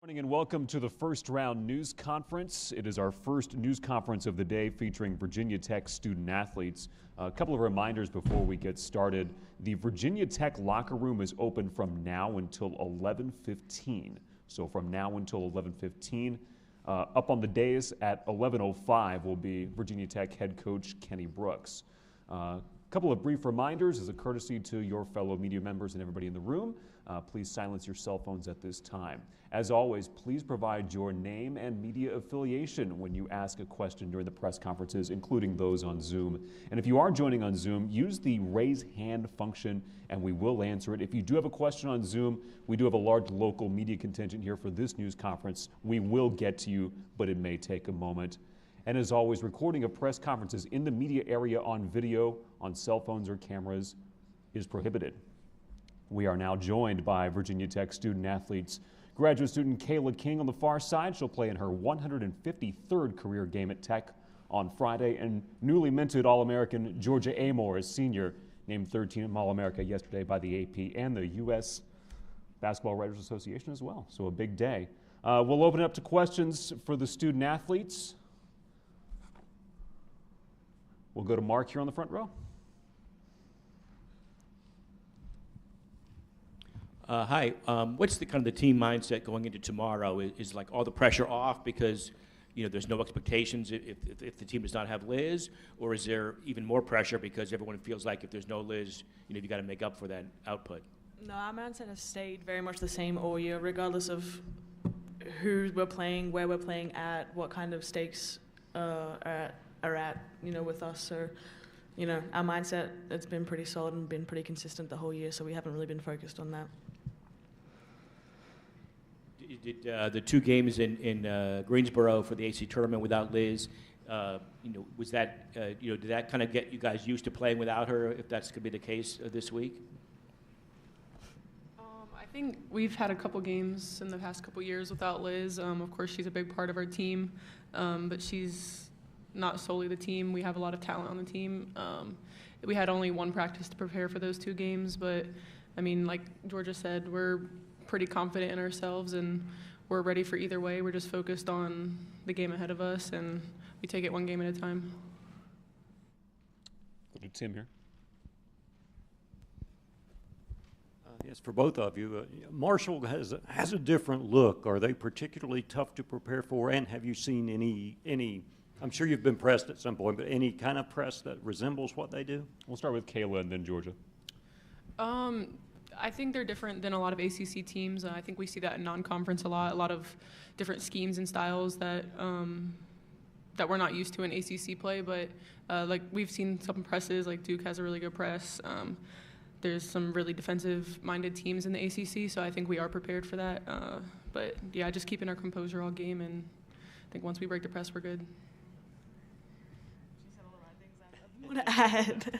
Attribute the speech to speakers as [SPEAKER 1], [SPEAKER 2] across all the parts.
[SPEAKER 1] Morning and welcome to the first round news conference. It is our first news conference of the day featuring Virginia Tech student athletes. A couple of reminders before we get started. The Virginia Tech locker room is open from now until 11:15. So from now until 11:15. Up on the dais at 11:05 will be Virginia Tech head coach Kenny Brooks. A couple of brief reminders as a courtesy to your fellow media members and everybody in the room. Please silence your cell phones at this time. As always, please provide your name and media affiliation when you ask a question during the press conferences, including those on Zoom. And if you are joining on Zoom, use the raise hand function and we will answer it. If you do have a question on Zoom, we do have a large local media contingent here for this news conference. We will get to you, but it may take a moment. And as always, recording of press conferences in the media area on video, on cell phones or cameras is prohibited. We are now joined by Virginia Tech student athletes. Graduate student Kayla King on the far side. She'll play in her 153rd career game at Tech on Friday. And newly minted All-American Georgia Amore is senior, named third team All-America yesterday by the AP and the U.S. Basketball Writers Association as well. So a big day. We'll open it up to questions for the student athletes. We'll go to Mark here on the front row.
[SPEAKER 2] Hi. What's the kind of the team mindset going into tomorrow? Is like all the pressure off because there's no expectations if the team does not have Liz, or is there even more pressure because everyone feels like if there's no Liz, you got to make up for that output?
[SPEAKER 3] No, our mindset has stayed very much the same all year, regardless of who we're playing, where we're playing at, what kind of stakes are at with us. So, our mindset, it's been pretty solid and been pretty consistent the whole year, so we haven't really been focused on that.
[SPEAKER 2] Did the two games in Greensboro for the AC tournament without Liz, was that, did that kind of get you guys used to playing without her, if that's going to be the case this week?
[SPEAKER 4] I think we've had a couple games in the past couple years without Liz. Of course, she's a big part of our team, but she's not solely the team. We have a lot of talent on the team. We had only one practice to prepare for those two games, but like Georgia said, we're pretty confident in ourselves and we're ready for either way. We're just focused on the game ahead of us and we take it one game at a time.
[SPEAKER 1] Go to Tim here.
[SPEAKER 5] Yes, for both of you. Marshall has a different look. Are they particularly tough to prepare for? And have you seen any I'm sure you've been pressed at some point, but any kind of press that resembles what they do?
[SPEAKER 1] We'll start with Kayla and then Georgia.
[SPEAKER 4] I think they're different than a lot of ACC teams. I think we see that in non-conference a lot of different schemes and styles that that we're not used to in ACC play. But like we've seen some presses, like Duke has a really good press. There's some really defensive-minded teams in the ACC, so I think we are prepared for that. But yeah, just keeping our composure all game, and I think once we break the press, we're good.
[SPEAKER 3] I want to add.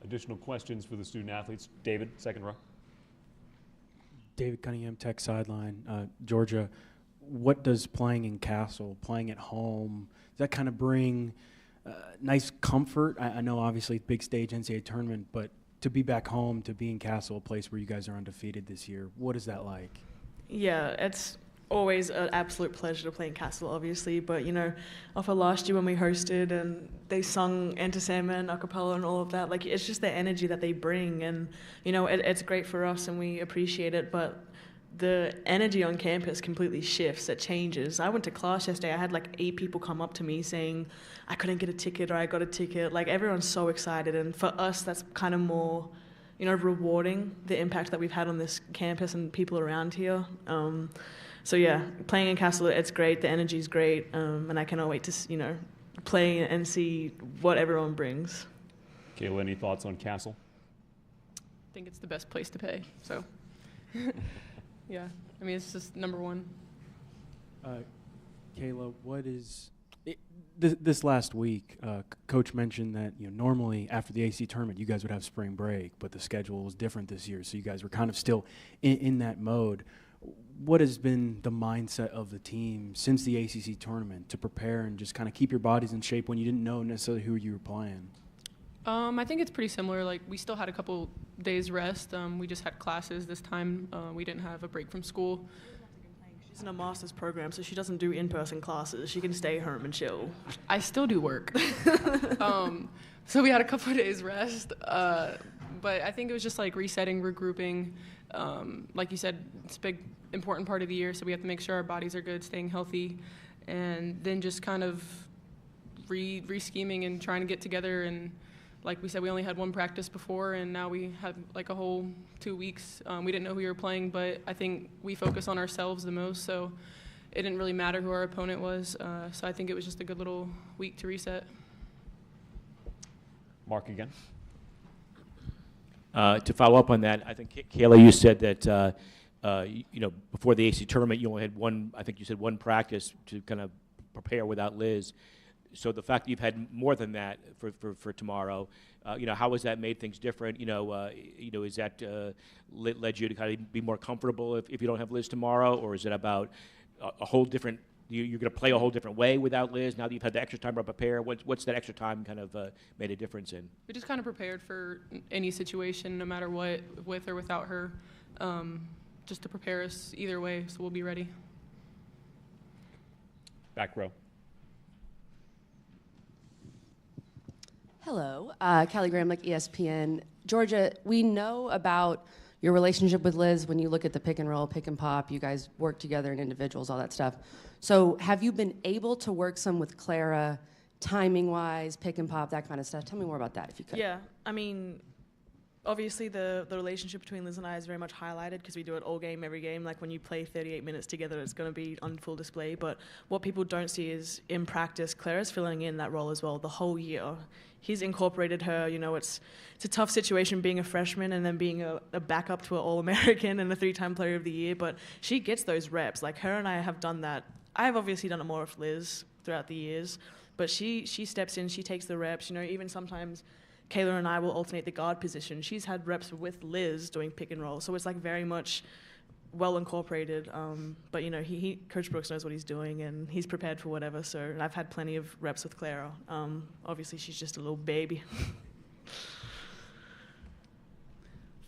[SPEAKER 1] Additional questions for the student athletes. David, second row.
[SPEAKER 6] David Cunningham, Tech sideline. Georgia, what does playing in Cassell, playing at home, does that kind of bring nice comfort? I know obviously big stage NCAA tournament, but to be back home, to be in Cassell, a place where you guys are undefeated this year, what is that like?
[SPEAKER 3] Yeah, it's always an absolute pleasure to play in Cassell, obviously, but off of last year when we hosted and they sung Enter Sandman, a cappella and all of that, like it's just the energy that they bring, and it's great for us and we appreciate it, but the energy on campus completely shifts. It changes. I went to class yesterday. I had like 8 people come up to me saying I couldn't get a ticket or I got a ticket. Like everyone's so excited, and for us that's kind of more rewarding, the impact that we've had on this campus and people around here. So yeah, playing in Cassell, it's great. The energy's great, and I cannot wait to play and see what everyone brings.
[SPEAKER 1] Kayla, any thoughts on Cassell?
[SPEAKER 4] I think it's the best place to play. So yeah, it's just number one.
[SPEAKER 6] Kayla, what is this last week? Coach mentioned that normally after the AC tournament you guys would have spring break, but the schedule was different this year, so you guys were kind of still in that mode. What has been the mindset of the team since the ACC tournament to prepare and just kind of keep your bodies in shape when you didn't know necessarily who you were playing?
[SPEAKER 4] I think it's pretty similar. Like, we still had a couple days rest. We just had classes this time. We didn't have a break from school.
[SPEAKER 3] She's in a master's program, so she doesn't do in-person classes. She can stay home and chill.
[SPEAKER 4] I still do work. So we had a couple of days rest. But I think it was just like resetting, regrouping. Like you said, it's a big, important part of the year, so we have to make sure our bodies are good, staying healthy, and then just kind of re-scheming and trying to get together. And like we said, we only had one practice before, and now we had like a whole 2 weeks. We didn't know who we were playing, but I think we focus on ourselves the most, so it didn't really matter who our opponent was. So I think it was just a good little week to reset.
[SPEAKER 1] Mark again.
[SPEAKER 2] To follow up on that, I think, Kayla, you said that, before the AC tournament, you only had one practice to kind of prepare without Liz. So the fact that you've had more than that for tomorrow, how has that made things different? Is that led you to kind of be more comfortable if you don't have Liz tomorrow, or is it about a whole different? You're going to play a whole different way without Liz now that you've had the extra time to prepare. What's that extra time kind of made a difference in?
[SPEAKER 4] We just kind of prepared for any situation, no matter what, with or without her, just to prepare us either way, so we'll be ready.
[SPEAKER 1] Back row.
[SPEAKER 7] Hello, Callie Gramlich, ESPN. Georgia, we know about your relationship with Liz when you look at the pick and roll, pick and pop. You guys work together in individuals, all that stuff. So have you been able to work some with Clara, timing-wise, pick and pop, that kind of stuff? Tell me more about that, if you could.
[SPEAKER 3] Yeah, I mean, obviously the relationship between Liz and I is very much highlighted because we do it all game, every game. Like, when you play 38 minutes together, it's going to be on full display. But what people don't see is, in practice, Clara's filling in that role as well the whole year. He's incorporated her. It's a tough situation being a freshman and then being a backup to an All-American and a 3-time Player of the Year, but she gets those reps. Like, her and I have done that. I've obviously done it more with Liz throughout the years, but she steps in, she takes the reps. Even sometimes Kayla and I will alternate the guard position. She's had reps with Liz doing pick and roll, so it's like very much well incorporated. But Coach Brooks knows what he's doing, and he's prepared for whatever. So I've had plenty of reps with Clara. Obviously, she's just a little baby.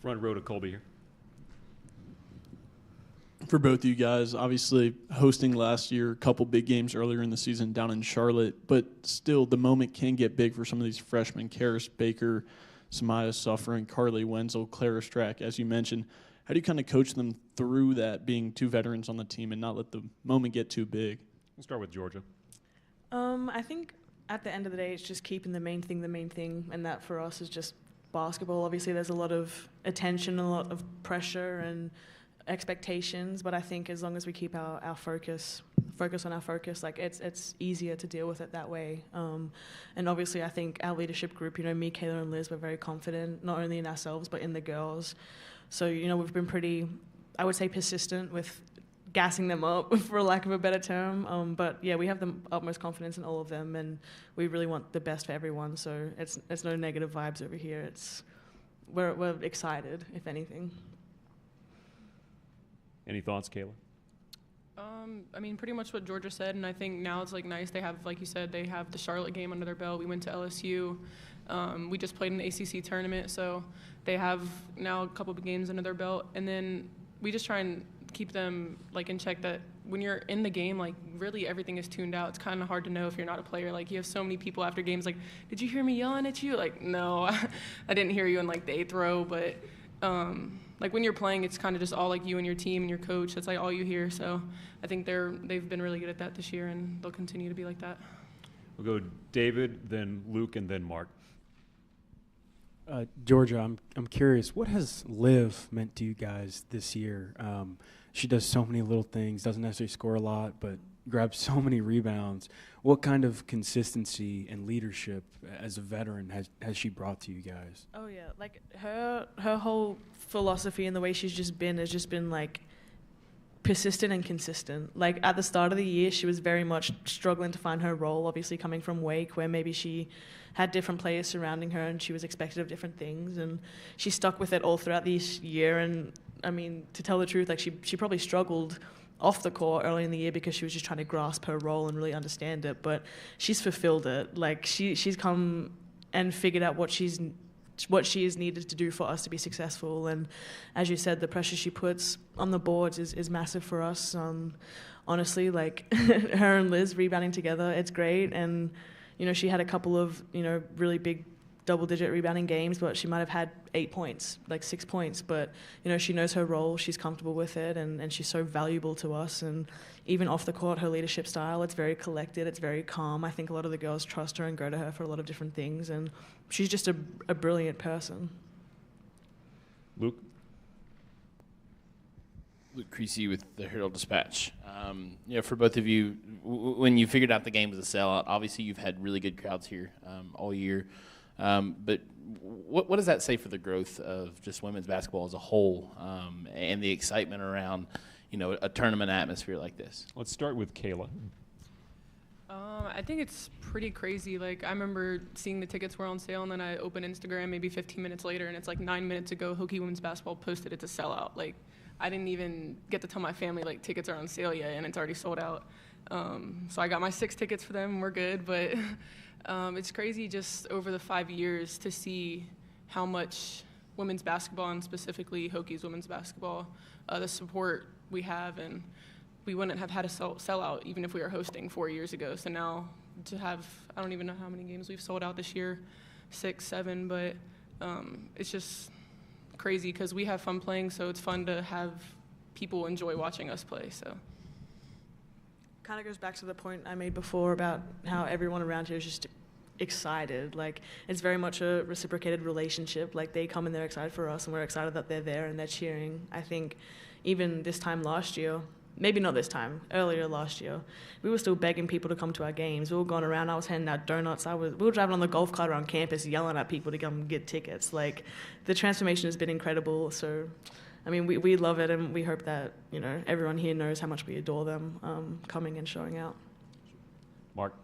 [SPEAKER 1] Front row to Colby here.
[SPEAKER 8] For both of you guys, obviously hosting last year, a couple big games earlier in the season down in Charlotte, but still the moment can get big for some of these freshmen. Karis Baker, Samaya Suffering, Carly Wenzel, Clara Strack, as you mentioned. How do you kind of coach them through that, being two veterans on the team, and not let the moment get too big?
[SPEAKER 1] We'll start with Georgia.
[SPEAKER 3] I think at the end of the day, it's just keeping the main thing, and that for us is just basketball. Obviously, there's a lot of attention, a lot of pressure and expectations, but I think as long as we keep our focus on our focus, like it's easier to deal with it that way. And obviously, I think our leadership group, me, Kayla, and Liz, we're very confident, not only in ourselves, but in the girls. So, we've been pretty, I would say, persistent with gassing them up, for lack of a better term. But yeah, we have the utmost confidence in all of them, and we really want the best for everyone. So it's no negative vibes over here. We're excited, if anything.
[SPEAKER 1] Any thoughts, Kayla?
[SPEAKER 4] Pretty much what Georgia said, and I think now it's nice. They have, like you said, they have the Charlotte game under their belt. We went to LSU. We just played in the ACC tournament, so they have now a couple of games under their belt. And then we just try and keep them in check that when you're in the game, really everything is tuned out. It's kind of hard to know if you're not a player. You have so many people after games did you hear me yelling at you? No, I didn't hear you in the 8th row, but when you're playing, it's kind of just all you and your team and your coach. That's all you hear. So I think they've been really good at that this year, and they'll continue to be like that.
[SPEAKER 1] We'll go David, then Luke, and then Mark.
[SPEAKER 6] Georgia, I'm curious, what has Liv meant to you guys this year? She does so many little things, doesn't necessarily score a lot, but grabs so many rebounds. What kind of consistency and leadership as a veteran has she brought to you guys?
[SPEAKER 3] Oh yeah, her whole philosophy and the way she's just been has just been persistent and consistent. At the start of the year, she was very much struggling to find her role, obviously coming from Wake, where maybe she had different players surrounding her and she was expected of different things, and she stuck with it all throughout this year. And to tell the truth, she probably struggled off the court early in the year because she was just trying to grasp her role and really understand it, but she's fulfilled it. She's come and figured out what she is needed to do for us to be successful. And as you said, the pressure she puts on the boards is massive for us. Honestly, like her and Liz rebounding together, it's great. And, she had a couple of, really big double-digit rebounding games, but she might have had 8 points, like 6 points. But, she knows her role, she's comfortable with it, and she's so valuable to us. And even off the court, her leadership style, it's very collected, it's very calm. I think a lot of the girls trust her and go to her for a lot of different things. And she's just a brilliant person.
[SPEAKER 1] Luke?
[SPEAKER 9] Luke Creasy with the Herald-Dispatch. For both of you, when you figured out the game was a sellout, obviously you've had really good crowds here all year. But what does that say for the growth of just women's basketball as a whole, and the excitement around, a tournament atmosphere like this?
[SPEAKER 1] Let's start with Kayla.
[SPEAKER 4] I think it's pretty crazy. Like, I remember seeing the tickets were on sale, and then I opened Instagram maybe 15 minutes later, and it's like 9 minutes ago, Hokie women's basketball posted it's a sellout. Like, I didn't even get to tell my family, like, tickets are on sale yet, and it's already sold out. So I got my 6 tickets for them. We're good, but it's crazy just over the 5 years to see how much women's basketball, and specifically Hokie's women's basketball, the support we have, and we wouldn't have had a sellout even if we were hosting 4 years ago. So now to have, I don't even know how many games we've sold out this year, 6, 7, but it's just crazy because we have fun playing, so it's fun to have people enjoy watching us play. So
[SPEAKER 3] Kind of goes back to the point I made before about how everyone around here is just excited. Like, it's very much a reciprocated relationship. Like, they come and they're excited for us, and we're excited that they're there and they're cheering. I think even this time last year, maybe not this time, earlier last year, we were still begging people to come to our games. We were going around, I was handing out donuts, we were driving on the golf cart around campus yelling at people to come get tickets. Like, the transformation has been incredible. So, I mean, we love it, and we hope that, everyone here knows how much we adore them coming and showing out.
[SPEAKER 1] Mark?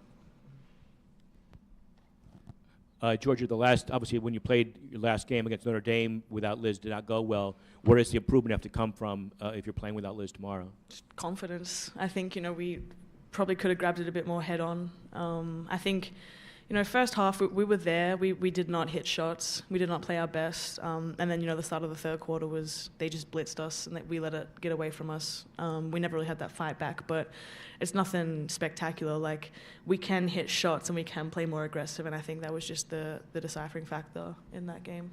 [SPEAKER 2] Georgia, obviously when you played your last game against Notre Dame without Liz did not go well. Where does the improvement have to come from if you're playing without Liz tomorrow?
[SPEAKER 3] Just confidence. I think, we probably could have grabbed it a bit more head on. I think, first half we were there. We did not hit shots. We did not play our best. And then, the start of the third quarter was they just blitzed us and we let it get away from us. We never really had that fight back, but it's nothing spectacular. Like, we can hit shots and we can play more aggressive, and I think that was just the deciphering factor in that game.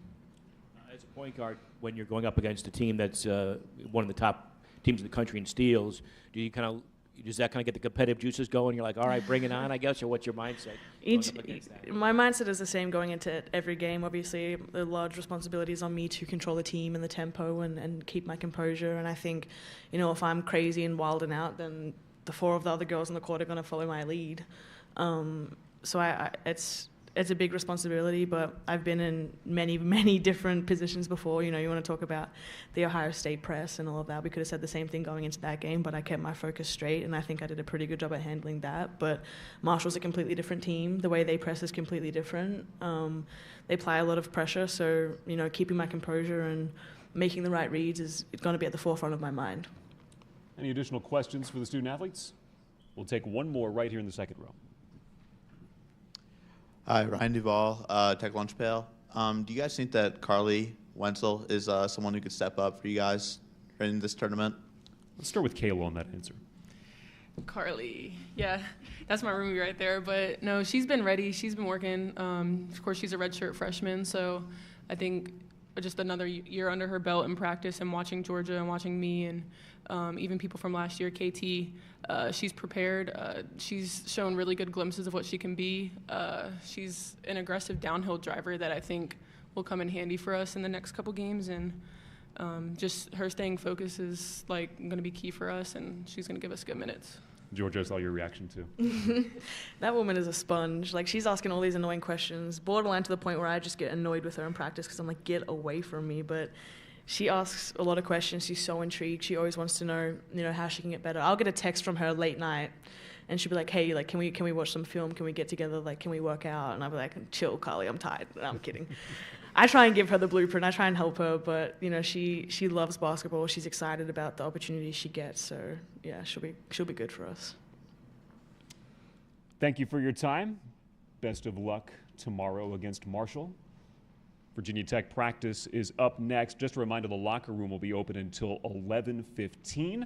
[SPEAKER 2] As a point guard, when you're going up against a team that's one of the top teams in the country in steals, does that kind of get the competitive juices going? You're like, all right, bring it on, I guess, or what's your mindset?
[SPEAKER 3] My mindset is the same going into every game. Obviously, the large responsibility is on me to control the team and the tempo and keep my composure. And I think, if I'm crazy and wilding out, then the 4 of the other girls on the court are going to follow my lead. So it's a big responsibility, but I've been in many, many different positions before. You want to talk about the Ohio State press and all of that. We could have said the same thing going into that game, but I kept my focus straight, and I think I did a pretty good job at handling that. But Marshall's a completely different team. The way they press is completely different. They apply a lot of pressure, so, keeping my composure and making the right reads is going to be at the forefront of my mind.
[SPEAKER 1] Any additional questions for the student athletes? We'll take one more right here in the second row.
[SPEAKER 10] Hi, Ryan Duvall, Tech Lunch Pail. Do you guys think that Carly Wenzel is someone who could step up for you guys in this tournament?
[SPEAKER 1] Let's start with Kayla on that answer.
[SPEAKER 4] Carly, yeah, that's my roomie right there. But no, she's been ready. She's been working. Of course, she's a redshirt freshman, so I think just another year under her belt in practice and watching Georgia and watching me and even people from last year, KT, she's prepared. She's shown really good glimpses of what she can be. She's an aggressive downhill driver that I think will come in handy for us in the next couple games, and just her staying focused is going to be key for us, and she's going to give us good minutes.
[SPEAKER 1] Georgia, I saw your reaction too.
[SPEAKER 3] That woman is a sponge. She's asking all these annoying questions, borderline to the point where I just get annoyed with her in practice because I'm like, get away from me. But she asks a lot of questions. She's so intrigued. She always wants to know, how she can get better. I'll get a text from her late night, and she'll be like, hey, can we watch some film? Can we get together? Can we work out? And I'll be like, chill, Carly, I'm tired. No, I'm kidding. I try and give her the blueprint. I try and help her, but she loves basketball. She's excited about the opportunities she gets. So yeah, she'll be good for us.
[SPEAKER 1] Thank you for your time. Best of luck tomorrow against Marshall. Virginia Tech practice is up next. Just a reminder, the locker room will be open until 11:15,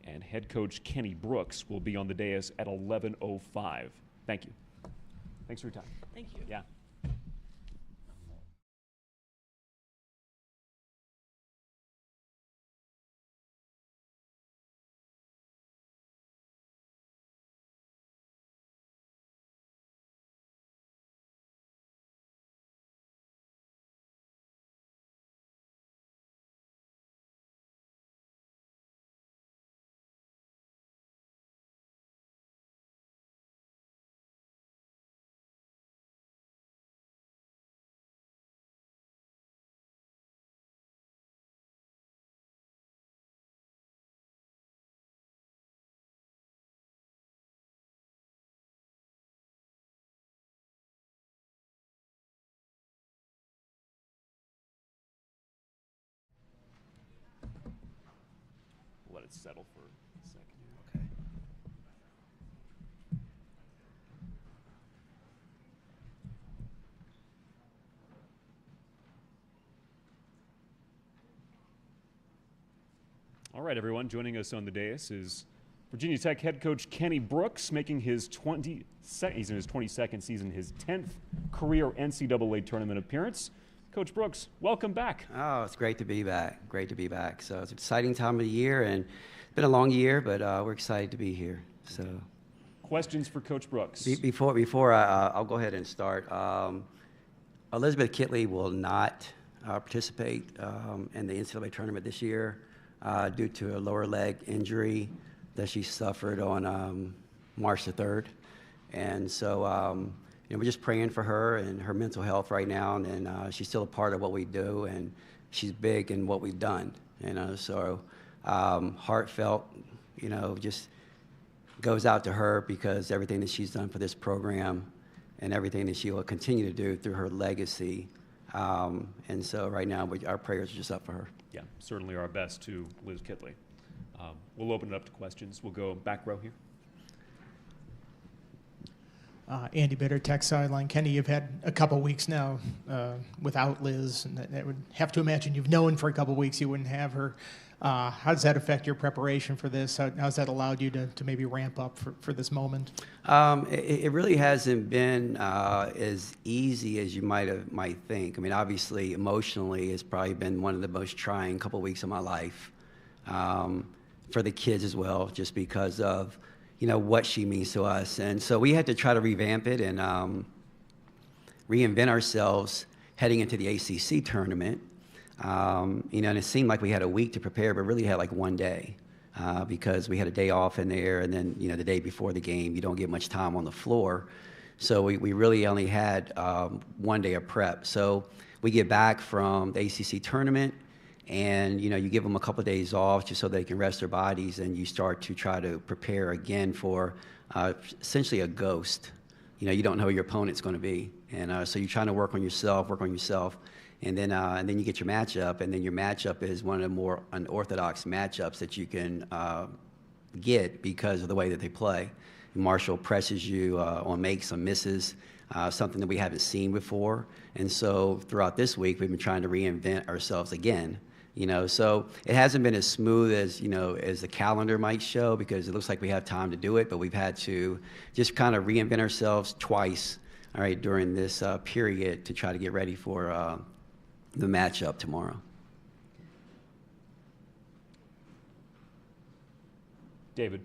[SPEAKER 1] and head coach Kenny Brooks will be on the dais at 11:05. Thank you. Thanks for your time.
[SPEAKER 3] Thank you.
[SPEAKER 1] Yeah. Let it settle for a second here. Okay. All right, everyone. Joining us on the dais is Virginia Tech head coach Kenny Brooks, making his 22nd season, his 10th career NCAA tournament appearance. Coach Brooks, welcome back.
[SPEAKER 11] Oh, it's great to be back. Great to be back. So it's an exciting time of the year, and it's been a long year, but we're excited to be here. So,
[SPEAKER 1] questions for Coach Brooks?
[SPEAKER 11] Before I'll go ahead and start. Elizabeth Kitley will not participate in the NCAA tournament this year due to a lower leg injury that she suffered on March the 3rd, and so. We're just praying for her and her mental health right now, and she's still a part of what we do, and she's big in what we've done, so heartfelt, just goes out to her because everything that she's done for this program and everything that she will continue to do through her legacy, and so right now our prayers are just up for her.
[SPEAKER 1] Yeah, certainly our best to Liz Kitley. We'll open it up to questions. We'll go back row here.
[SPEAKER 12] Andy Bitter, Tech Sideline. Kenny, you've had a couple weeks now without Liz, and I would have to imagine you've known for a couple weeks you wouldn't have her. How does that affect your preparation for this? How's that allowed you to maybe ramp up for this moment?
[SPEAKER 11] It really hasn't been as easy as you might think. I mean, obviously, emotionally, it's probably been one of the most trying couple weeks of my life for the kids as well, just because of what she means to us. And so we had to try to revamp it and reinvent ourselves heading into the ACC tournament. And it seemed like we had a week to prepare, but really had like one day because we had a day off in there. And then, the day before the game, you don't get much time on the floor. So we really only had 1 day of prep. So we get back from the ACC tournament, and you give them a couple of days off just so they can rest their bodies, and you start to try to prepare again for essentially a ghost. You don't know who your opponent's going to be, and so you're trying to work on yourself, and then you get your matchup, and then your matchup is one of the more unorthodox matchups that you can get because of the way that they play. Marshall presses you on makes, on misses, something that we haven't seen before, and so throughout this week we've been trying to reinvent ourselves again. So it hasn't been as smooth as, as the calendar might show, because it looks like we have time to do it, but we've had to just kind of reinvent ourselves twice, all right, during this period to try to get ready for the matchup tomorrow.
[SPEAKER 1] David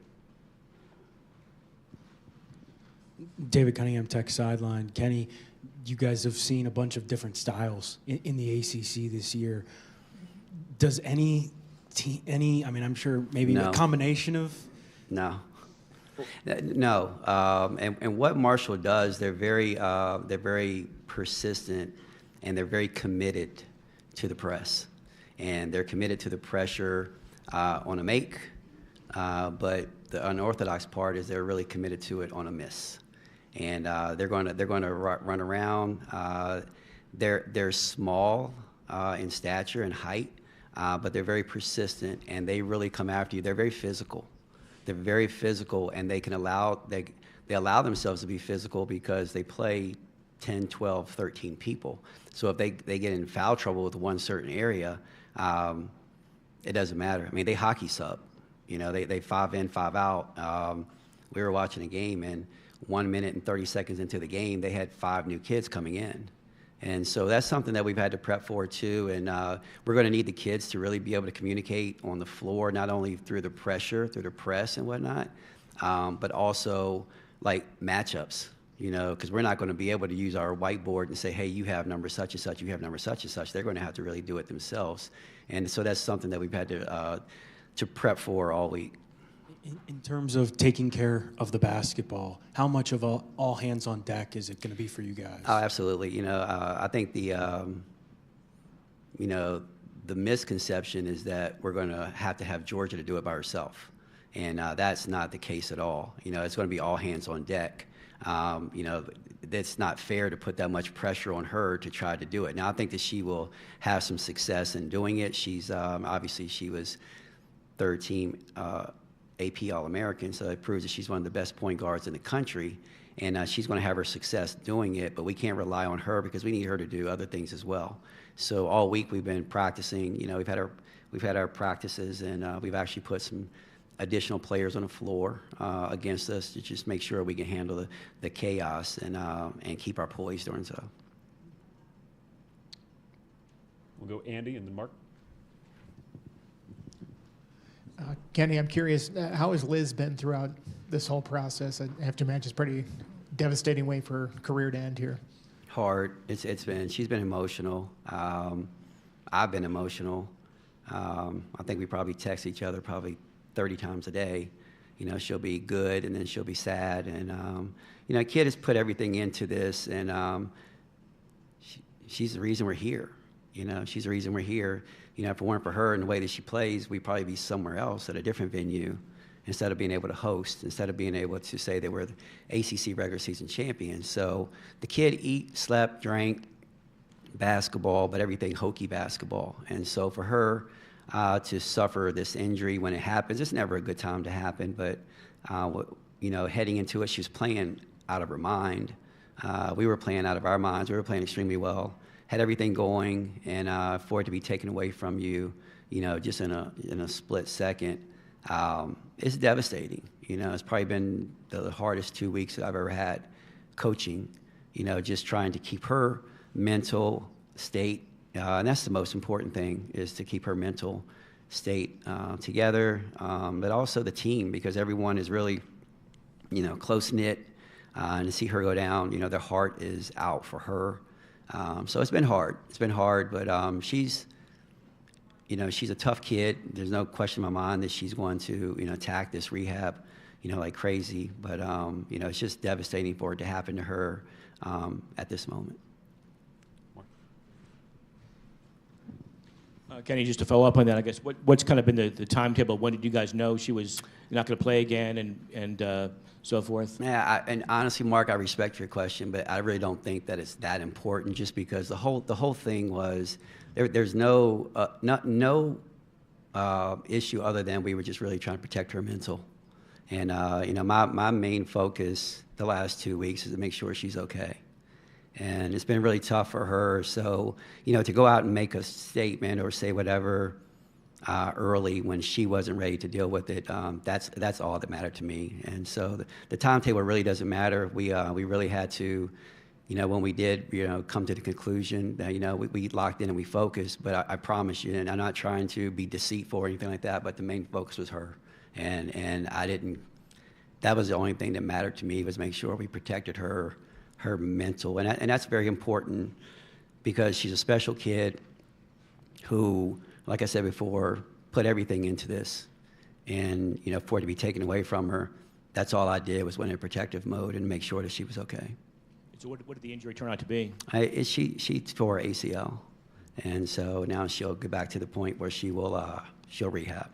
[SPEAKER 6] Cunningham, Tech Sideline. Kenny, you guys have seen a bunch of different styles in the ACC this year. Does any, I'm sure maybe
[SPEAKER 11] No.
[SPEAKER 6] a combination of?
[SPEAKER 11] No. And what Marshall does, they're very persistent, and they're very committed to the press, and they're committed to the pressure on a make, but the unorthodox part is they're really committed to it on a miss, and they're going to run around. They're small in stature and height, but they're very persistent, and they really come after you. They're very physical. And they allow themselves to be physical because they play 10, 12, 13 people. So if they get in foul trouble with one certain area, it doesn't matter. I mean, they hockey sub. They 5 in, 5 out. We were watching a game, and 1 minute and 30 seconds into the game, they had 5 new kids coming in. And so that's something that we've had to prep for too. And we're going to need the kids to really be able to communicate on the floor, not only through the pressure, through the press and whatnot, but also like matchups, because we're not going to be able to use our whiteboard and say, hey, you have number such and such, you have number such and such. They're going to have to really do it themselves. And so that's something that we've had to prep for all week.
[SPEAKER 6] In terms of taking care of the basketball, how much of a all hands on deck is it going to be for you guys?
[SPEAKER 11] Oh, absolutely. I think the misconception is that we're going to have Georgia to do it by herself. And that's not the case at all. It's going to be all hands on deck. It's not fair to put that much pressure on her to try to do it. Now, I think that she will have some success in doing it. She's obviously she was third team AP All-American, so it proves that she's one of the best point guards in the country, and she's going to have her success doing it, but we can't rely on her because we need her to do other things as well. So all week we've been practicing. We've had our practices, and we've actually put some additional players on the floor against us to just make sure we can handle the chaos and keep our poise during so.
[SPEAKER 1] We'll go Andy and then Mark.
[SPEAKER 12] Kenny, I'm curious, how has Liz been throughout this whole process? I have to imagine it's a pretty devastating way for her career to end here.
[SPEAKER 11] Hard. She's been emotional. I've been emotional. I think we probably text each other probably 30 times a day. She'll be good and then she'll be sad. And, a kid has put everything into this, and she's the reason we're here. She's the reason we're here. If it weren't for her and the way that she plays, we'd probably be somewhere else at a different venue instead of being able to host, instead of being able to say that we're the ACC regular season champions. So the kid slept, drank basketball, but everything Hokie basketball. And so for her to suffer this injury when it happens, it's never a good time to happen. But, heading into it, she was playing out of her mind. We were playing out of our minds. We were playing extremely well. Had everything going, and for it to be taken away from you, just in a split second, it's devastating. It's probably been the hardest 2 weeks that I've ever had coaching. Just trying to keep her mental state, and that's the most important thing, is to keep her mental state together, but also the team, because everyone is really, close knit, and to see her go down, their heart is out for her. So it's been hard. But she's a tough kid. There's no question in my mind that she's going to, attack this rehab, like crazy. But, it's just devastating for it to happen to her at this moment.
[SPEAKER 2] Kenny, just to follow up on that, I guess, what's kind of been the timetable? When did you guys know she was not going to play again and so forth?
[SPEAKER 11] Yeah, and honestly, Mark, I respect your question, but I really don't think that it's that important, just because the whole thing was there's no issue other than we were just really trying to protect her mental. And, my main focus the last 2 weeks is to make sure she's okay. And it's been really tough for her. So, to go out and make a statement or say whatever early when she wasn't ready to deal with it, that's all that mattered to me. And so the timetable really doesn't matter. We really had to, when we did, come to the conclusion that, we locked in and we focused. But I promise you, and I'm not trying to be deceitful or anything like that, but the main focus was her. And I didn't, that was the only thing that mattered to me, was make sure we protected her mental. And that's very important, because she's a special kid who, like I said before, put everything into this. And, for it to be taken away from her, that's all I did, was went in protective mode and make sure that she was okay.
[SPEAKER 2] So what did the injury turn out to be?
[SPEAKER 11] She tore her ACL. And so now she'll get back to the point where she'll rehab.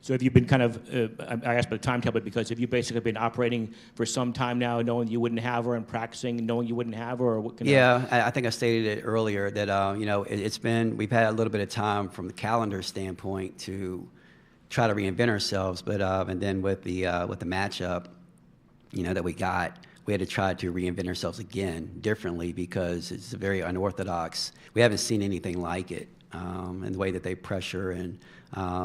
[SPEAKER 2] So have you been kind of, I asked about the timetable, because have you basically been operating for some time now, knowing you wouldn't have her, and practicing knowing you wouldn't have her? Or what
[SPEAKER 11] I think I stated it earlier that, we've had a little bit of time from the calendar standpoint to try to reinvent ourselves. But, and then with the matchup, that we got, we had to try to reinvent ourselves again differently because it's a very unorthodox. We haven't seen anything like it, in the way that they pressure and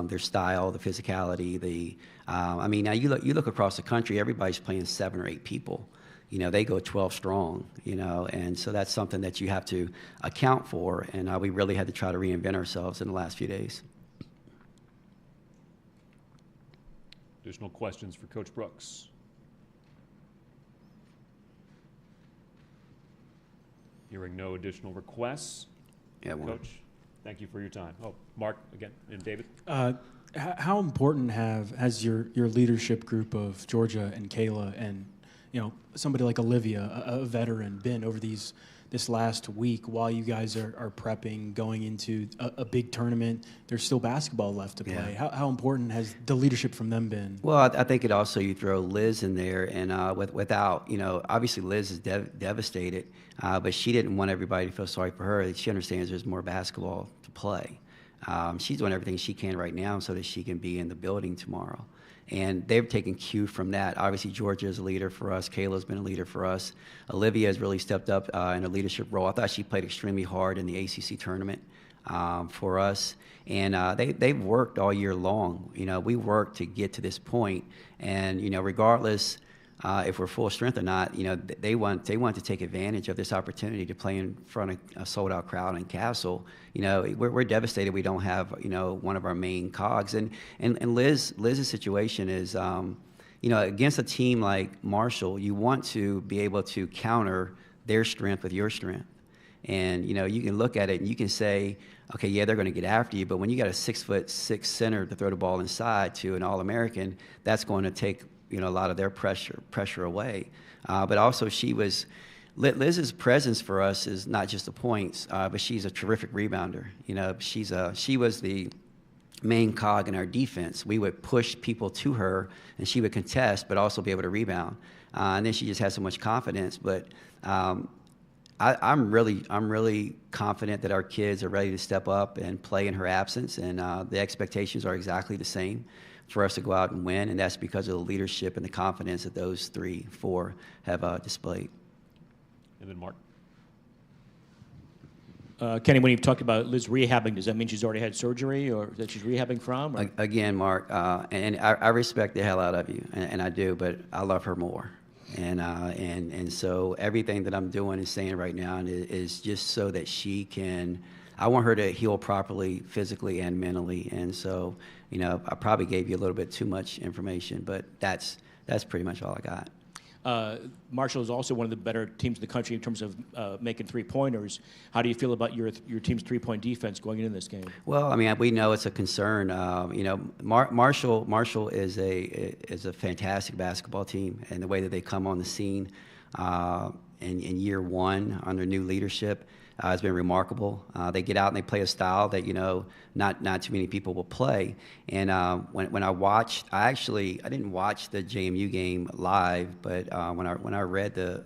[SPEAKER 11] their style, the physicality. I mean, now you look across the country, everybody's playing 7 or 8 people. You know, they go 12 strong, you know, and so that's something that you have to account for, and we really had to try to reinvent ourselves in the last few days.
[SPEAKER 1] Additional questions for Coach Brooks? Hearing no additional requests.
[SPEAKER 11] Yeah,
[SPEAKER 1] Coach, thank you for your time. Oh, Mark again, and David.
[SPEAKER 6] How important has your leadership group of Georgia and Kayla and somebody like Olivia, a veteran, been over this last week while you guys are prepping, going into a big tournament? There's still basketball left to play.
[SPEAKER 11] Yeah.
[SPEAKER 6] How important has the leadership from them been?
[SPEAKER 11] Well, I think it also, you throw Liz in there, and without, obviously Liz is devastated, but she didn't want everybody to feel sorry for her. She understands there's more basketball to play. She's doing everything she can right now so that she can be in the building tomorrow. And they've taken cue from that. Obviously, Georgia is a leader for us. Kayla's been a leader for us. Olivia has really stepped up in a leadership role. I thought she played extremely hard in the ACC tournament for us. And they've worked all year long. We worked to get to this point. And, regardless if we're full strength or not, they want to take advantage of this opportunity to play in front of a sold-out crowd in Cassell. We're devastated we don't have, one of our main cogs. And Liz's situation is, against a team like Marshall, you want to be able to counter their strength with your strength. And, you can look at it and you can say, okay, yeah, they're going to get after you, but when you got a 6'6" center to throw the ball inside to an All-American, that's going to take a lot of their pressure away. But also Liz's presence for us is not just the points, but she's a terrific rebounder. She was the main cog in our defense. We would push people to her, and she would contest, but also be able to rebound. And then she just has so much confidence. But I'm really confident that our kids are ready to step up and play in her absence, and the expectations are exactly the same for us to go out and win, and that's because of the leadership and the confidence that those 3-4 have displayed.
[SPEAKER 1] And then Mark.
[SPEAKER 2] Kenny, when you've talked about Liz rehabbing, does that mean she's already had surgery or that she's rehabbing from? Or?
[SPEAKER 11] Again, Mark, and I respect the hell out of you, and I do, but I love her more. And so everything that I'm doing and saying right now is just so that she can, I want her to heal properly physically and mentally. And so, I probably gave you a little bit too much information, but that's pretty much all I got.
[SPEAKER 2] Marshall is also one of the better teams in the country in terms of making three-pointers. How do you feel about your team's three-point defense going into this game? Well,
[SPEAKER 11] I mean, we know it's a concern. Marshall is a fantastic basketball team, and the way that they come on the scene in year one under new leadership has been remarkable. They get out and they play a style that not too many people will play. And when I watched, I didn't watch the JMU game live, but when I read the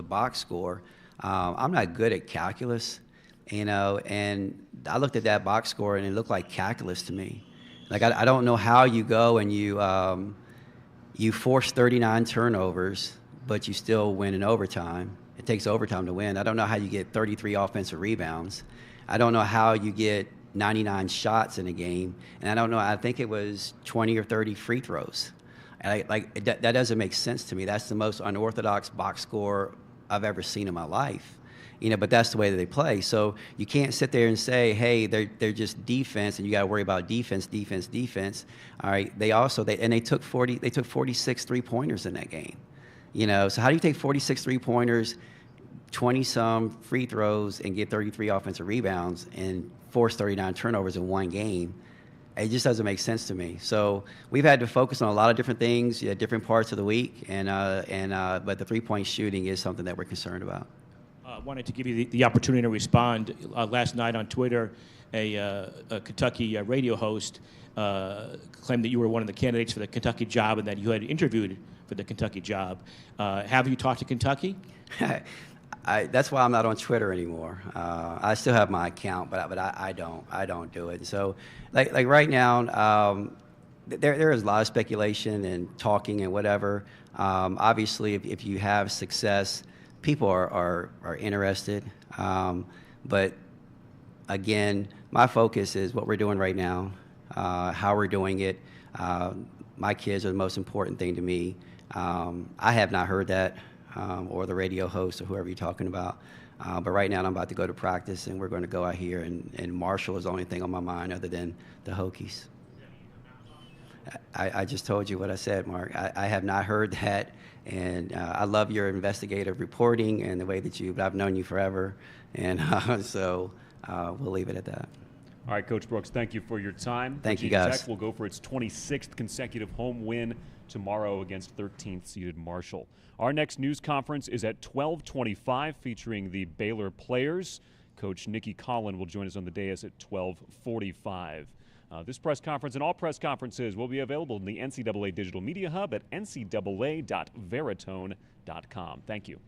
[SPEAKER 11] box score, I'm not good at calculus, and I looked at that box score and it looked like calculus to me. Like I don't know how you go and you force 39 turnovers, but you still win in overtime. It takes overtime to win. I don't know how you get 33 offensive rebounds. I don't know how you get 99 shots in a game. And I don't know, I think it was 20 or 30 free throws. And that doesn't make sense to me. That's the most unorthodox box score I've ever seen in my life. But that's the way that they play. So you can't sit there and say, hey, they're just defense, and you got to worry about defense. All right. They took 46 3-pointers in that game. So how do you take 46 3-pointers, 20-some free throws, and get 33 offensive rebounds and force 39 turnovers in one game? It just doesn't make sense to me. So we've had to focus on a lot of different things, different parts of the week, but the three-point shooting is something that we're concerned about.
[SPEAKER 2] I wanted to give you the opportunity to respond. Last night on Twitter, a Kentucky radio host claimed that you were one of the candidates for the Kentucky job and that you had interviewed for the Kentucky job. Have you talked to Kentucky?
[SPEAKER 11] That's why I'm not on Twitter anymore. I still have my account, but I don't do it. So, like right now, there is a lot of speculation and talking and whatever. Obviously, if you have success, people are interested. But again, my focus is what we're doing right now, how we're doing it. My kids are the most important thing to me. I have not heard that, or the radio host or whoever you're talking about. But right now, I'm about to go to practice, and we're going to go out here, and Marshall is the only thing on my mind other than the Hokies. I just told you what I said, Mark. I have not heard that, and I love your investigative reporting and the way that but I've known you forever, and so we'll leave it at that.
[SPEAKER 1] All right, Coach Brooks, thank you for your time.
[SPEAKER 11] Thank you,
[SPEAKER 1] Virginia
[SPEAKER 11] guys.
[SPEAKER 1] Tech will go for its 26th consecutive home win tomorrow against 13th-seeded Marshall. Our next news conference is at 12:25, featuring the Baylor players. Coach Nikki Collin will join us on the dais at 12:45. This press conference and all press conferences will be available in the NCAA Digital Media Hub at ncaa.veritone.com. Thank you.